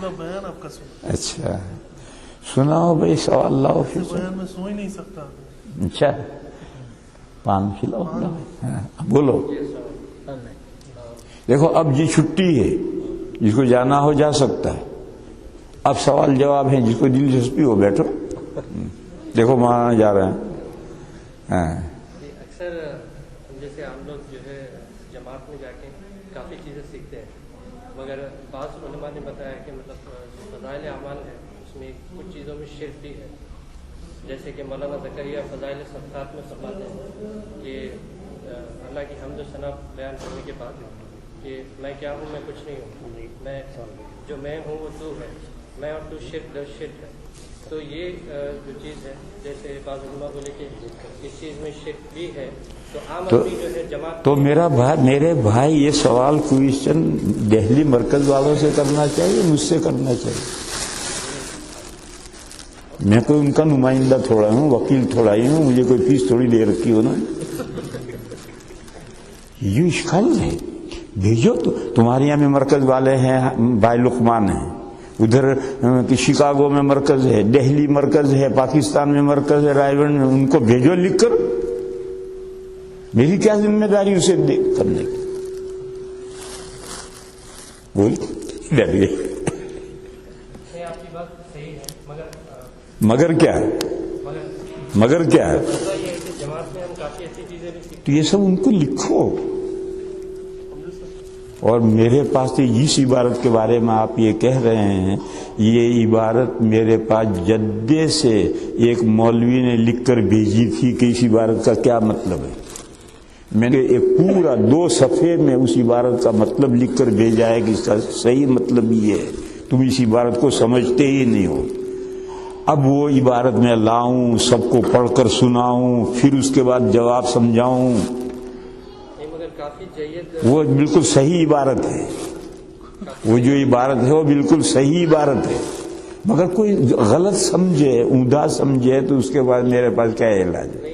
پورا بیان آپ کا سنا. اچھا سناؤ بھائی, سوال لاؤ. پھر بیان میں سو ہی نہیں سکتا. اچھا پان کھلاؤ. بولو. دیکھو اب یہ چھٹی ہے, جس کو جانا ہو جا سکتا ہے. اب سوال جواب ہے, جس کو دلچسپی ہو بیٹھو. دیکھو وہاں جا رہے ہیں. اکثر جیسے ہم لوگ جو ہے جماعت میں جا کے کافی چیزیں سیکھتے ہیں, مگر بعض علماء نے بتایا کہ مطلب فضائل اعمال ہے اس میں کچھ چیزوں میں شرک بھی ہے. جیسے کہ مولانا زکریا فضائل صدقات میں فرماتے ہیں کہ اللہ کی حمد و ثنا بیان کرنے کے بعد کہ میں کیا ہوں, میں کچھ نہیں ہوں, میں جو میں ہوں وہ تو ہے, میں اور تو شرک در شرک ہے. تو یہ جو چیز ہے, جیسے بعض علماء بولے کہ اس چیز میں شرک بھی ہے, تو عام آدمی جو ہے جماعت. تو میرے بھائی یہ سوال کوئسچن دہلی مرکز والوں سے کرنا چاہیے, مجھ سے کرنا چاہیے. میں کوئی ان کا نمائندہ تھوڑا ہوں, وکیل تھوڑا ہی ہوں, مجھے کوئی فیس تھوڑی دے رکھی ہو نا. یہ اشکال ہے. بھیجو. تمہارے یہاں میں مرکز والے ہیں, بھائی لقمان ہیں, ادھر شکاگو میں مرکز ہے, دہلی مرکز ہے, پاکستان میں مرکز ہے, رائے گڑھ میں. ان کو بھیجو لکھ کر. میری کیا ذمہ داری اسے کرنے کی. بول ڈر گئی. آپ کی بات صحیح ہے, مگر کیا ہے, مگر کیا ہے, جماعت میں ہم کافی ایسی چیزیں بھی سیکھتے تو یہ سب ان کو لکھو. اور میرے پاس تو اس عبارت کے بارے میں آپ یہ کہہ رہے ہیں, یہ عبارت میرے پاس جدے سے ایک مولوی نے لکھ کر بھیجی تھی کہ اس عبارت کا کیا مطلب ہے. میں نے ایک پورا 2 صفحے میں اس عبارت کا مطلب لکھ کر بھیجا ہے کہ اس کا صحیح مطلب یہ ہے. تم اس عبارت کو سمجھتے ہی نہیں ہو. اب وہ عبارت میں لاؤں, سب کو پڑھ کر سناؤں, پھر اس کے بعد جواب سمجھاؤں. وہ بالکل صحیح عبارت ہے. وہ جو عبارت ہے وہ بالکل صحیح عبارت ہے, مگر کوئی غلط سمجھے, اوندا سمجھے, تو اس کے بعد میرے پاس کیا علاج ہے.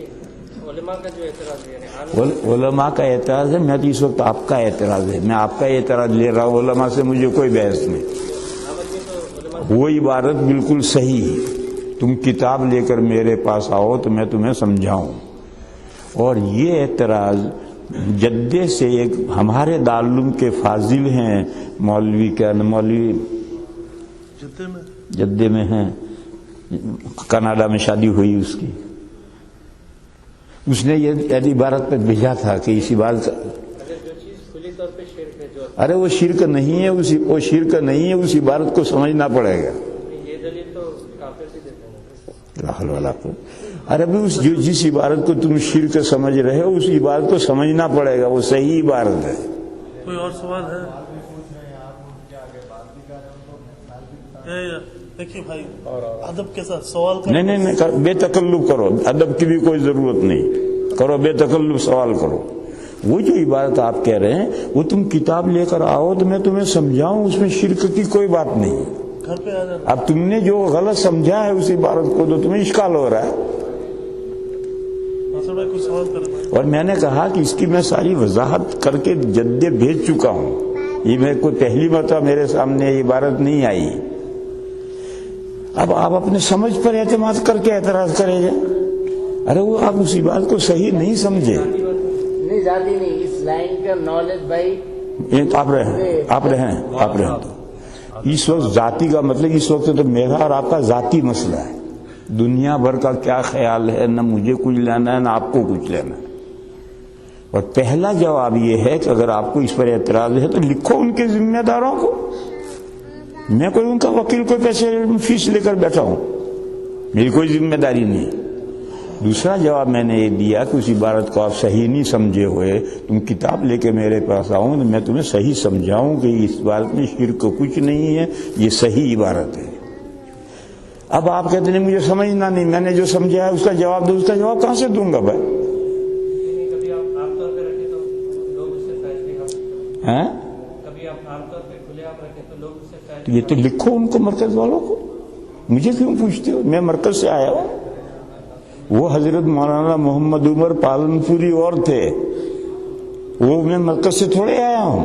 علماء کا جو اعتراض ہے, علماء کا اعتراض ہے. میں تو اس وقت آپ کا اعتراض ہے, میں آپ کا اعتراض لے رہا ہوں. علماء سے مجھے کوئی بحث نہیں. وہ عبارت بالکل صحیح ہے. تم کتاب لے کر میرے پاس آؤ تو میں تمہیں سمجھاؤں. اور یہ اعتراض جدے سے ایک ہمارے دارالعلوم کے فاضل ہیں, مولوی کیا مولوی جدے میں ہیں, کینیڈا میں شادی ہوئی اس کی. اس نے یہ عبارت پہ بھیجا تھا کہ اس عبارت ارے وہ شرک نہیں ہے, وہ شرک نہیں ہے, اس عبارت کو سمجھنا پڑے گا. ارے بھی جس عبارت کو تم شرک سمجھ رہے ہو اس عبارت کو سمجھنا پڑے گا, وہ صحیح عبارت ہے. کوئی اور سوال ہے؟ دیکھیے بھائی, ادب کے ساتھ سوال کرو. نہیں, بے تکلف کرو. ادب کی بھی کوئی ضرورت نہیں. کرو بے تکلف سوال کرو. وہ جو عبارت آپ کہہ رہے ہیں وہ تم کتاب لے کر آؤ تو میں تمہیں سمجھاؤں. اس میں شرک کی کوئی بات نہیں. گھر پہ آ جانا. اب تم نے جو غلط سمجھا ہے اس عبارت کو تو تمہیں اشکال ہو رہا ہے. اور میں نے کہا کہ اس کی میں ساری وضاحت کر کے جدے بھیج چکا ہوں. یہ میں کوئی پہلی مرتبہ میرے سامنے یہ عبارت نہیں آئی. اب آپ اپنے سمجھ پر اعتماد کر کے اعتراض کریں گے. ارے وہ آپ اس بات کو صحیح نہیں سمجھے. نہیں ذاتی نہیں, اس لائن کا نالج بھائی آپ رہیں تو اس وقت ذاتی کا مطلب اس وقت تو میرا اور آپ کا ذاتی مسئلہ ہے. دنیا بھر کا کیا خیال ہے, نہ مجھے کچھ لینا ہے نہ آپ کو کچھ لینا ہے. اور پہلا جواب یہ ہے کہ اگر آپ کو اس پر اعتراض ہے تو لکھو ان کے ذمہ داروں کو. میں کوئی ان کا وکیل کوئی پیسے فیس لے کر بیٹھا ہوں, میری کوئی ذمہ داری نہیں. دوسرا جواب میں نے یہ دیا کہ اس عبارت کو آپ صحیح نہیں سمجھے ہوئے, تم کتاب لے کے میرے پاس آؤں تو میں تمہیں صحیح سمجھاؤں کہ اس عبارت میں شرک کچھ نہیں ہے, یہ صحیح عبارت ہے. اب آپ کہتے ہیں مجھے سمجھنا نہیں, میں نے جو سمجھا ہے اس کا جواب دو. اس کا جواب کہاں سے دوں گا بھائی؟ تو یہ تو لکھو ان کو, مرکز والوں کو. مجھے کیوں پوچھتے ہو؟ میں مرکز سے آیا ہوں. وہ حضرت مولانا محمد عمر پالنپوری اور تھے, وہ میں مرکز سے تھوڑے آیا ہوں.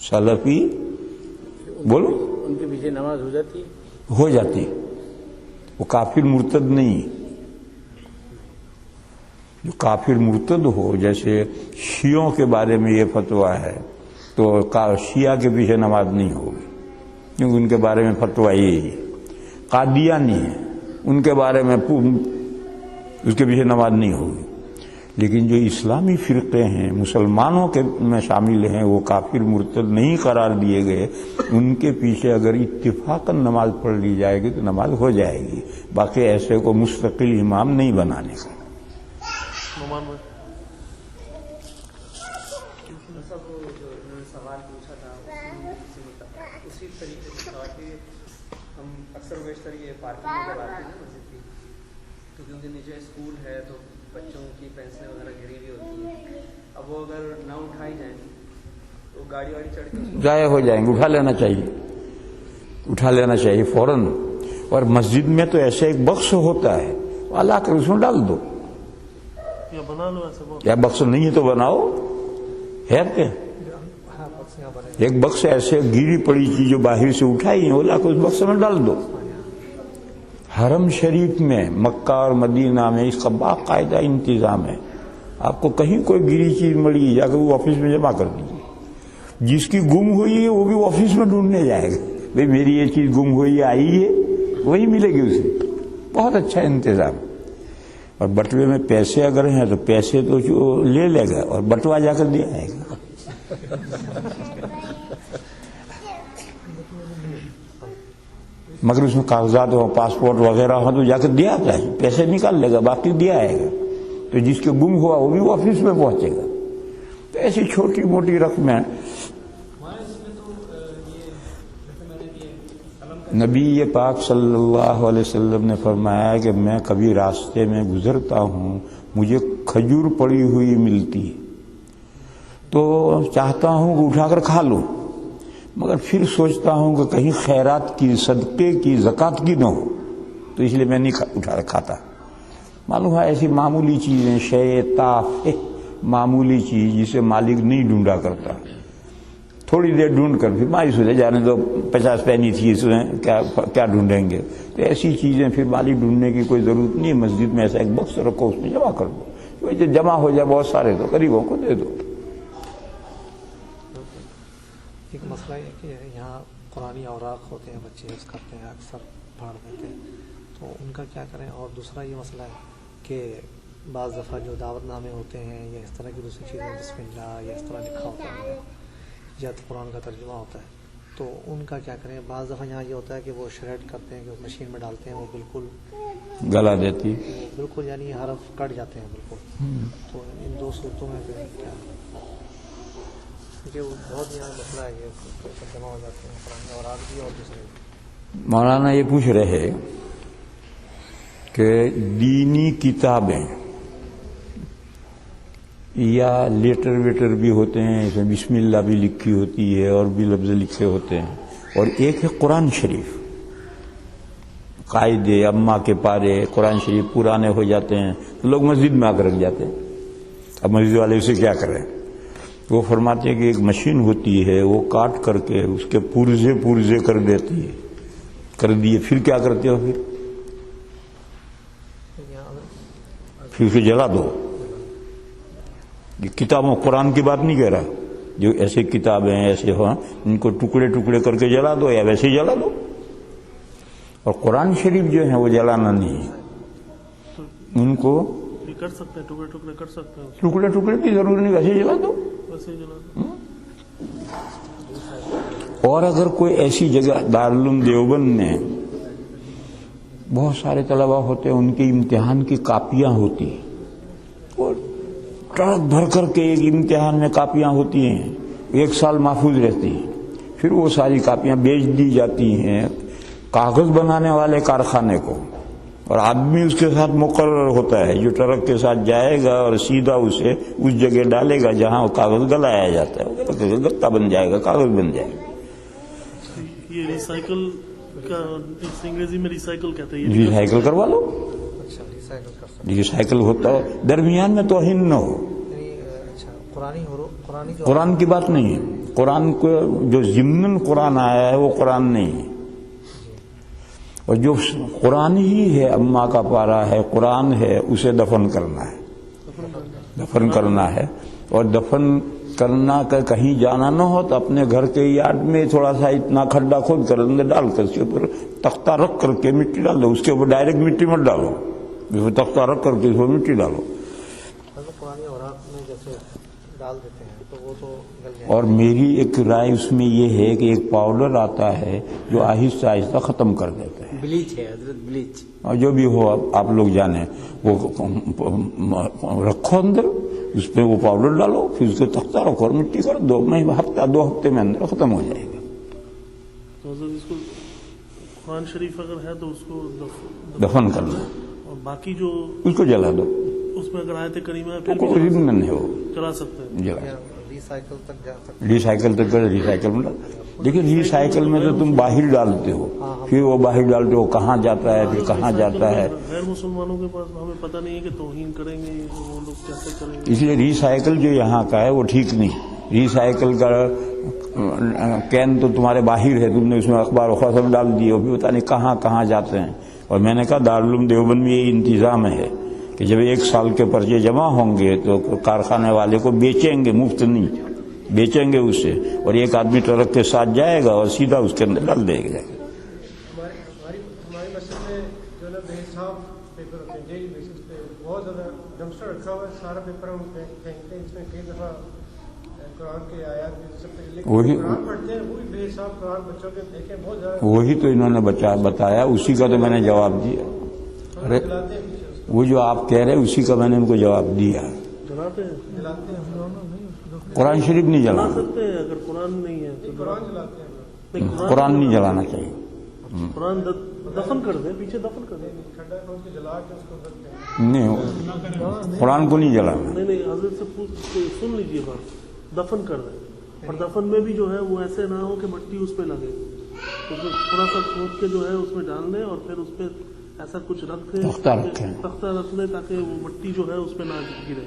سلفی بولو ان کے پیچھے نماز ہو جاتی ہے؟ ہو جاتی، وہ کافر مرتد نہیں. جو کافر مرتد ہو، جیسے شیعوں کے بارے میں یہ فتویٰ ہے تو شیعہ کے پیچھے نماز نہیں ہوگی، کیونکہ ان کے بارے میں فتویٰ یہی ہے. قادیانی ہے، ان کے بارے میں اس کے پیچھے نماز نہیں ہوگی. لیکن جو اسلامی فرقے ہیں، مسلمانوں کے میں شامل ہیں، وہ کافر مرتد نہیں قرار دیے گئے، ان کے پیچھے اگر اتفاقاً نماز پڑھ لی جائے گی تو نماز ہو جائے گی. باقی ایسے کو مستقل امام نہیں بنانے کا. سب جو انہوں نے سوال پوچھا تھا اسی طریقے سے تھا کہ ہم اکثر و بیشتر یہ پارکنگ میں لگاتے ہیں مسجد کی، تو کیونکہ نیچے اسکول ہے تو بچوں کی پینسلیں وغیرہ گری ہوئی ہوتی ہیں. اب وہ اگر نہ اٹھائی جائیں تو گاڑی واڑی چڑھ کے ضائع ہو جائیں گے. اٹھا لینا چاہیے فوراً. اور مسجد میں تو ایسے ایک بکس ہوتا ہے، لا کر اس میں ڈال دو، یا بنا لو ایسے بہت. یا بکس نہیں ہے تو بناؤ. ہے کیا ایک بکس ایسے گیری پڑی چیز جو باہر سے اٹھائی ہیں، وہ لا کر اس بکس میں ڈال دو. حرم شریف میں، مکہ اور مدینہ میں اس کا باقاعدہ انتظام ہے. آپ کو کہیں کوئی گری چیز ملی جا کر وہ آفس میں جمع کر دیجیے. جس کی گم ہوئی ہے وہ بھی آفس میں ڈھونڈنے جائے گا، بھئی میری یہ چیز گم ہوئی آئی ہے، وہی ملے گی اسے. بہت اچھا انتظام. اور بٹوے میں پیسے اگر ہیں تو پیسے تو لے لے گا اور بٹوا جا کر دے آئے گا. مگر اس میں کاغذات ہو، پاسپورٹ وغیرہ ہو تو جا کر دیا آتا ہے، پیسے نکال لے گا، باقی دیا آئے گا. تو جس کے گم ہوا وہ بھی آفس میں پہنچے گا. تو ایسی چھوٹی موٹی رقمیں. نبی پاک صلی اللہ علیہ وسلم نے فرمایا کہ میں کبھی راستے میں گزرتا ہوں، مجھے کھجور پڑی ہوئی ملتی تو چاہتا ہوں کہ اٹھا کر کھا لوں، مگر پھر سوچتا ہوں کہ کہیں خیرات کی، صدقے کی، زکوٰۃ کی نہ ہو، تو اس لیے میں نہیں اٹھا کر کھاتا. معلوم ہے ایسی معمولی چیزیں، شے تافہ، معمولی چیز جسے مالک نہیں ڈھونڈا کرتا، تھوڑی دیر ڈھونڈ کر پھر مایوس ہو جائے، جانے دو 50 پینی تھی اس میں، کیا ڈھونڈیں گے. تو ایسی چیزیں پھر مالک ڈھونڈنے کی کوئی ضرورت نہیں. مسجد میں ایسا ایک بکس رکھو، اس میں جمع کر دو. جو جمع ہو جائے بہت سارے تو غریبوں کو دے دو. ایک مسئلہ یہ کہ یہاں قرآنی اوراق ہوتے ہیں، بچے یوز کرتے ہیں، اکثر پھاڑ دیتے ہیں، تو ان کا کیا کریں. اور دوسرا یہ مسئلہ ہے کہ بعض دفعہ جو دعوت نامے ہوتے ہیں یا اس طرح کی دوسری چیزیں، بسم اللہ یا اس طرح لکھا ہوتا ہے یا قرآن کا ترجمہ ہوتا ہے، تو ان کا کیا کریں. بعض دفعہ یہاں یہ ہوتا ہے کہ وہ شریڈ کرتے ہیں، کہ مشین میں ڈالتے ہیں، وہ بالکل گلا دیتی، بالکل یعنی حرف کٹ جاتے ہیں بالکل. تو ان دو صورتوں میں پھر کیا، کیونکہ وہ بہت یہاں مسئلہ ہے کہ جمع ہو جاتے ہیں قرآن اور آج بھی اور دوسرے بھی. مولانا یہ پوچھ رہے کہ دینی کتابیں یا لیٹر ویٹر بھی ہوتے ہیں، اس میں بسم اللہ بھی لکھی ہوتی ہے اور بھی لفظ لکھے ہوتے ہیں، اور ایک ہے قرآن شریف. قاعدے اماں کے پارے قرآن شریف پرانے ہو جاتے ہیں تو لوگ مسجد میں آ کر رکھ جاتے ہیں. اب مسجد والے اسے کیا کریں. وہ فرماتے ہیں کہ ایک مشین ہوتی ہے، وہ کاٹ کر کے اس کے پرزے کر دیتی ہے، کر دیے، پھر کیا کرتے ہو، پھر اسے جلا دو. یہ کتابوں قرآن کی بات نہیں کہہ رہا، جو ایسے کتابیں ایسے ہوں ان کو ٹکڑے ٹکڑے کر کے جلا دو یا ویسے ہی جلا دو. اور قرآن شریف جو ہے وہ جلانا نہیں ہے، ان کو کر سکتے ہیں، ٹکڑے ٹکڑے کر سکتے ہیں، ٹکڑے ٹکڑے کی ضرورت نہیں، ویسے جلا دو. ویسے ہی جلا دو. اور اگر کوئی ایسی جگہ، دارالعلوم دیوبند میں بہت سارے طلباء ہوتے ہیں، ان کے امتحان کی کاپیاں ہوتی ہیں، اور ٹرک بھر کر کے ایک امتحان میں کاپیاں ہوتی ہیں، 1 سال محفوظ رہتی ہیں. پھر وہ ساری کاپیاں بیچ دی جاتی ہیں کاغذ بنانے والے کارخانے کو، اور آدمی اس کے ساتھ مقرر ہوتا ہے جو ٹرک کے ساتھ جائے گا اور سیدھا اسے اس جگہ ڈالے گا جہاں وہ کاغذ گلایا جاتا ہے، گتا بن جائے گا، کاغذ بن جائے گا. یہ ریسائکل کا انگریزی میں ریسائکل کہتے ہیں. ریسائکل کروا لو، اچھا ریسائیکل کر سکتے ریسائکل ہوتا ہے، درمیان میں توہین نہ ہو. ہیں. یعنی اچھا قرآن کی بات نہیں ہے. قرآن کو جو ضمن قرآن آیا ہے وہ قرآن نہیں ہے. اور جو قرآن ہی ہے، اماں کا پارا ہے، قرآن ہے، اسے دفن کرنا ہے. دفن کرنا ہے. اور دفن کرنا کا کہیں جانا نہ ہو تو اپنے گھر کے یارڈ میں تھوڑا سا اتنا کھڈا کھود کر اندر ڈال کر اس کے اوپر تختہ رکھ کر کے مٹی ڈال دو. اس کے اوپر ڈائریکٹ مٹی مت ڈالو، اس میں تختہ رکھ کر کے اس میں مٹی ڈالو. پرانی اوراق میں جیسے ڈال دیتے ہیں تو وہ تو گل جائے. اور میری ایک رائے اس میں یہ ہے کہ ایک پاؤڈر آتا ہے جو آہستہ آہستہ ختم کر دیتا ہے. بلیچ ہے حضرت، بلیچ. اور جو بھی ہو آپ لوگ جانیں، وہ رکھو اندر، اس پہ وہ پاؤڈر ڈالو، پھر اس کے تختہ رکھو اور مٹی کر دو. ہفتہ 2 ہفتے میں اندر ختم ہو جائے گا. تو حضرت اس کو قرآن شریف اگر ہے تو اس کو دفن کرنا، اور باقی جو اس کو جلا دو. اس میں اگر آیت کریمہ ہے وہ پھر کوئی ضمن نہیں ہو، چلا سکتے ہیں. جلا ریسائیکل تک جا سکتے. ریسائیکل تک کر ریسائیکل میں ڈال. لیکن ریسائیکل میں تو تم باہر ڈالتے ہو، پھر وہ باہر ڈالتے ہو کہاں جاتا ہے، پھر کہاں جاتا ہے. غیر مسلمانوں کے پاس ہمیں پتہ نہیں ہے کہ توہین کریں گے وہ لوگ کیسے کریں گے. اس لیے ریسائیکل جو یہاں کا ہے وہ ٹھیک نہیں. ریسائیکل کا کین تو تمہارے باہر ہے، تم نے اس میں اخبار و خبر ڈال دی، اور بھی پتہ نہیں کہاں کہاں جاتے ہیں. اور میں نے کہا دارالعلوم دیوبند میں یہ انتظام ہے کہ جب 1 سال کے پرچے جمع ہوں گے تو کارخانے والے کو بیچیں گے، مفت نہیں بیچیں گے اسے، اور ایک آدمی ٹرک کے ساتھ جائے گا اور سیدھا اس کے اندر ڈال دے گا. ہماری مسجد میں جو نا بے حساب پیپر ہوتے ہیں ڈیلی بیسس پہ، بہت زیادہ ڈمپسٹر رکھا ہوا ہے، سارا پیپر ہم پھینکتے ہیں. اس میں کئی دفعہ قرآن کے آیات بھی سب پہ، لیکن قرآن پڑھتے ہیں وہ بھی بے حساب قرآن بچوں کے دیکھیں بہت زیادہ. وہی تو انہوں نے بتایا، اسی کا تو میں نے جواب دیا. ارے وہ جو آپ کہہ رہے اسی کا میں نے ان کو جواب دیا. جلاتے ہیں قرآن شریف نہیں جلا جلانا، سکتے ہیں اگر قرآن نہیں ہے تو. قرآن چلاتے ہیں. نہیں، قرآن نہیں جلانا چاہیے. قرآن دفن کر دیں، پیچھے دفن کر دیں. کھڈا کھود کے جلا کے اس کو کرتے ہیں. نہیں، قرآن کو نہیں جلانا. نہیں حضرت سے سن لیجیے بات. دفن کر دیں، اور دفن میں بھی جو ہے وہ ایسے نہ ہو کہ مٹی اس پہ لگے. تو تھوڑا سا کھود کے جو ہے اس میں ڈال دیں اور پھر اس پہ ایسا کچھ رکھ دیں، تختہ رکھ دیں تاکہ وہ مٹی جو ہے اس پہ نہ گرے.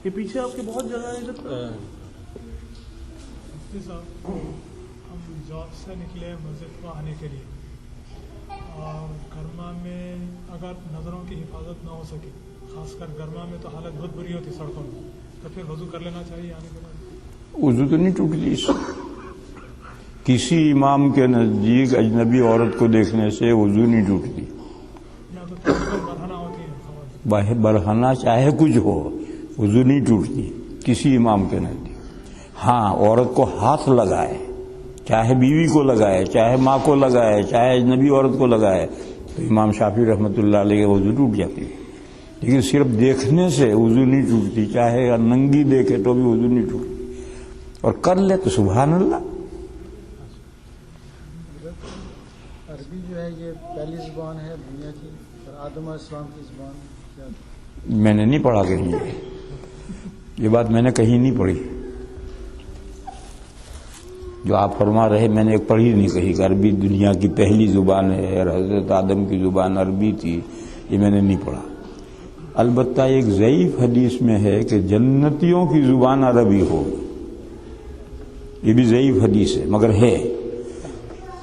یہ پیچھے آپ کے بہت جگہ ہے. ہم جاب سے نکلے مسجد کو آنے کے لیے، اور گرما میں اگر نظروں کی حفاظت نہ ہو سکے، خاص کر گرما میں تو حالت بہت بری ہوتی سڑکوں میں، تو پھر وضو کر لینا چاہیے آنے کے بعد. وضو تو نہیں ٹوٹتی. کسی امام کے نزدیک اجنبی عورت کو دیکھنے سے وضو نہیں ٹوٹتی. یا تو برہنہ ہوتی ہے، برہنہ چاہے کچھ ہو، وضو نہیں ٹوٹتی کسی امام کے نزدیک. ہاں، عورت کو ہاتھ لگائے، چاہے بیوی کو لگائے، چاہے ماں کو لگائے، چاہے اجنبی عورت کو لگائے، تو امام شافعی رحمۃ اللہ علیہ کے وضو ٹوٹ جاتی ہے. لیکن صرف دیکھنے سے وضو نہیں ٹوٹتی، چاہے ننگی دیکھے تو بھی وضو نہیں ٹوٹتی. اور کر لے تو سبحان اللہ. عربی جو ہے یہ پہلی زبان ہے دنیا کی، اور آدم علیہ السلام کی زبان. میں نے نہیں پڑھا کہیں، یہ بات میں نے کہیں نہیں پڑھی. جو آپ فرما رہے میں نے ایک پڑھی نہیں کہیں کہ عربی دنیا کی پہلی زبان ہے اور حضرت آدم کی زبان عربی تھی، یہ میں نے نہیں پڑھا. البتہ ایک ضعیف حدیث میں ہے کہ جنتیوں کی زبان عربی ہو، یہ بھی ضعیف حدیث ہے مگر ہے،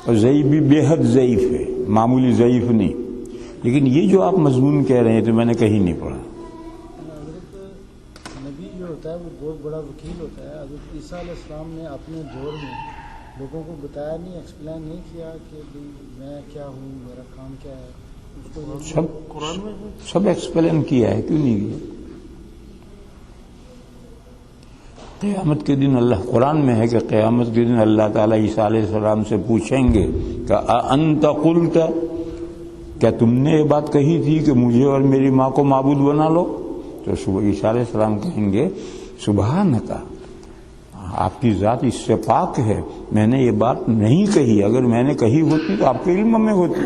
اور ضعیف بھی بے حد ضعیف ہے، معمولی ضعیف نہیں. لیکن یہ جو آپ مضمون کہہ رہے ہیں تو میں نے کہیں نہیں پڑھا. حضرت نبی جو ہوتا ہے وہ بہت بڑا وکیل ہوتا ہے. حضرت عیسیٰ علیہ السلام نے اپنے دور میں لوگوں کو بتایا نہیں، ایکسپلین نہیں کیا کہ میں کیا ہوں، میرا کام کیا ہے. اس کو قرآن میں سب ایکسپلین کیا ہے، کیوں نہیں کیا؟ قیامت کے دن اللہ قرآن میں ہے کہ قیامت کے دن اللہ تعالیٰ عیسیٰ علیہ السلام سے پوچھیں گے کہ انت قلت، کیا تم نے یہ بات کہی تھی کہ مجھے اور میری ماں کو معبود بنا لو؟ تو عیسیٰ علیہ السلام کہیں گے سبحانک، آپ کی ذات اس سے پاک ہے، میں نے یہ بات نہیں کہی. اگر میں نے کہی ہوتی تو آپ کے علم میں ہوتی.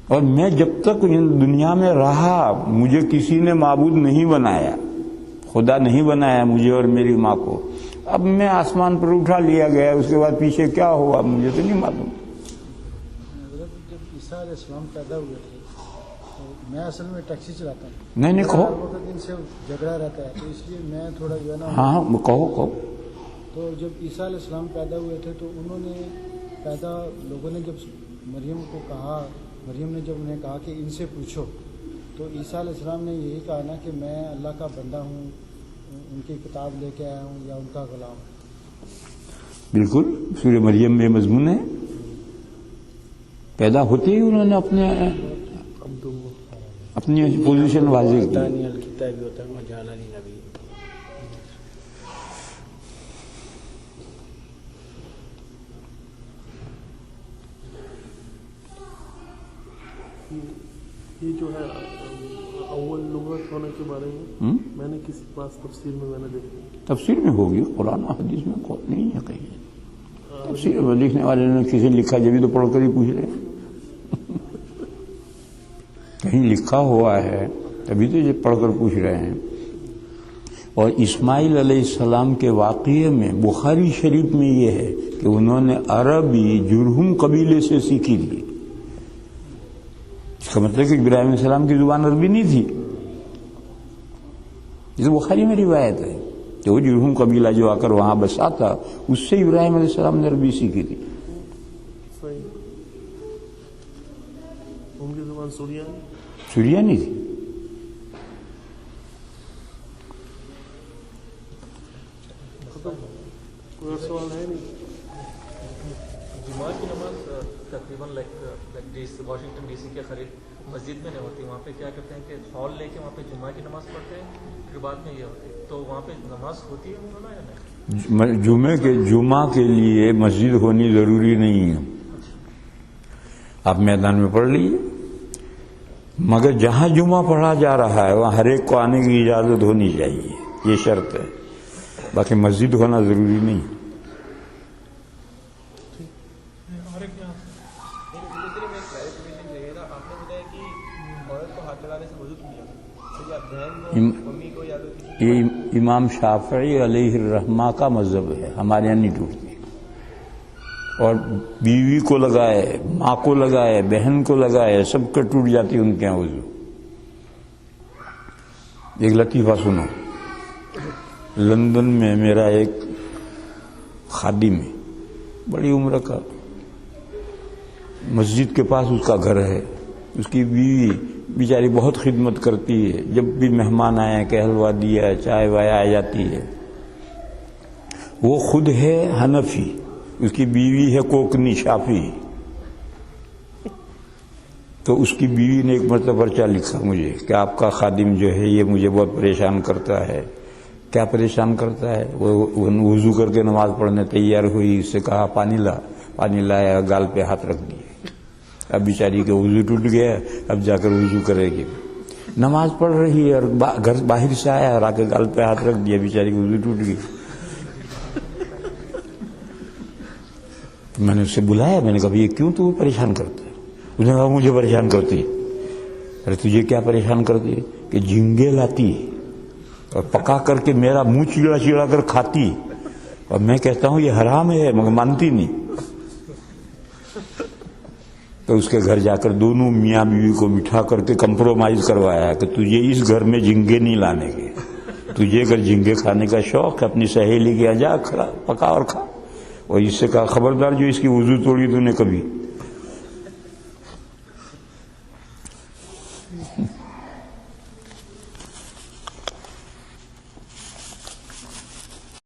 اور میں جب تک دنیا میں رہا مجھے کسی نے معبود نہیں بنایا، خدا نہیں بنایا مجھے اور میری ماں کو. اب میں آسمان پر اٹھا لیا گیا، اس کے بعد پیچھے کیا ہوا مجھے تو نہیں معلوم. جب عیسیٰ علیہ السلام پیدا ہوئے تھے تو میں اصل میں ٹیکسی چلاتا ہوں. نہیں کہو. ہر وقت ان سے جھگڑا رہتا ہے تو اس لیے میں تھوڑا جو ہے نا. ہاں کہو. تو جب عیسیٰ علیہ السلام پیدا ہوئے تھے تو انہوں نے لوگوں نے جب مریم نے جب انہیں کہا کہ ان سے پوچھو تو عیسیٰ علیہ السلام نے یہی کہا نا کہ میں اللہ کا بندہ ہوں, ان کی کتاب لے کے آیا ہوں یا ان کا غلام. بالکل سورہ مریم میں مضمون ہے. پیدا ہوتے ہی انہوں نے اپنی پوزیشن واضح کی. یہ جو ہے اول لغت ہونے کے بارے میں نے کسی پاس تفسیر میں نے دیکھا. تفسیر میں ہوگی, قرآن حدیث میں نہیں ہے کہیں. تفسیر میں لکھنے والے نے کسی لکھا جبھی تو پڑھ کر ہی پوچھ رہے ہیں. کہیں لکھا ہوا ہے تبھی تو یہ پڑھ کر پوچھ رہے ہیں. اور اسماعیل علیہ السلام کے واقعے میں بخاری شریف میں یہ ہے کہ انہوں نے عربی جرہم قبیلے سے سیکھی تھی. اس کا مطلب کہ ابراہیم علیہ السلام کی زبان عربی نہیں تھی. یہ تو بخاری میں روایت ہے کہ وہ جرہم قبیلہ جو آ کر وہاں بسا تھا اس سے ابراہیم علیہ السلام نے عربی سیکھی تھی. صحیح. ان کی زبان سریانی تھی. کوئی سوال ہے نہیں. جمعہ کی نماز تقریباً واشنگٹن ڈی سی کے قریب مسجد میں نہیں ہوتی. وہاں پہ کیا کرتے ہیں کہ ہال لے کے وہاں پہ جمعہ کی نماز پڑھتے ہیں, پھر بعد میں یہ ہوتی ہے. تو وہاں پہ نماز ہوتی ہے مولانا یا نہیں؟ جمعہ کے لیے مسجد ہونی ضروری نہیں ہے. آپ میدان میں پڑھ لیجیے, مگر جہاں جمعہ پڑھا جا رہا ہے وہاں ہر ایک کو آنے کی اجازت ہونی چاہیے, یہ شرط ہے. باقی مسجد ہونا ضروری نہیں. یہ امام شافعی علیہ الرحمہ کا مذہب ہے, ہمارے یہاں نہیں ٹوٹتی. اور بیوی کو لگائے, ماں کو لگائے, بہن کو لگائے, سب کا ٹوٹ جاتی ان کے یہاں وضو. ایک لطیفہ سنو. لندن میں میرا ایک خادم ہے, بڑی عمر کا, مسجد کے پاس اس کا گھر ہے. اس کی بیوی بیچاری بہت خدمت کرتی ہے, جب بھی مہمان آئے کہ حلوہ دیا, چائے وائے آ جاتی ہے. وہ خود ہے حنفی, اس کی بیوی ہے کوکنی شافی. تو اس کی بیوی نے ایک مرتبہ پرچہ لکھا مجھے کہ آپ کا خادم جو ہے یہ مجھے بہت پریشان کرتا ہے. کیا پریشان کرتا ہے؟ وہ وضو کر کے نماز پڑھنے تیار ہوئی, اس سے کہا پانی لا, پانی لایا, گال پہ ہاتھ رکھ دیے. اب بیچاری کے وضو ٹوٹ گیا, اب جا کر وضو کرے گی. نماز پڑھ رہی ہے اور گھر باہر سے آیا اور آ کے گال پہ ہاتھ رکھ دیا, بیچاری کی وضو ٹوٹ گئی. میں نے اسے بلایا, میں نے کہا یہ کیوں تو پریشان کرتا ہے؟ اس نے کہا مجھے پریشان کرتی ہے. ارے تجھے کیا پریشان کرتی ہے؟ کہ جھینگے لاتی اور پکا کر کے میرا منہ چیڑا چیڑا کر کھاتی, اور میں کہتا ہوں یہ حرام ہے مگر مانتی نہیں. تو اس کے گھر جا کر دونوں میاں بیوی کو بٹھا کر کے کمپرومائز کروایا کہ تجھے اس گھر میں جھینگے نہیں لانے کے. تجھے اگر جھینگے کھانے کا شوق ہے اپنی سہیلی کے جا پکا اور کھا. اور اس سے کہا خبردار جو اس کی وضو توڑی تو نے کبھی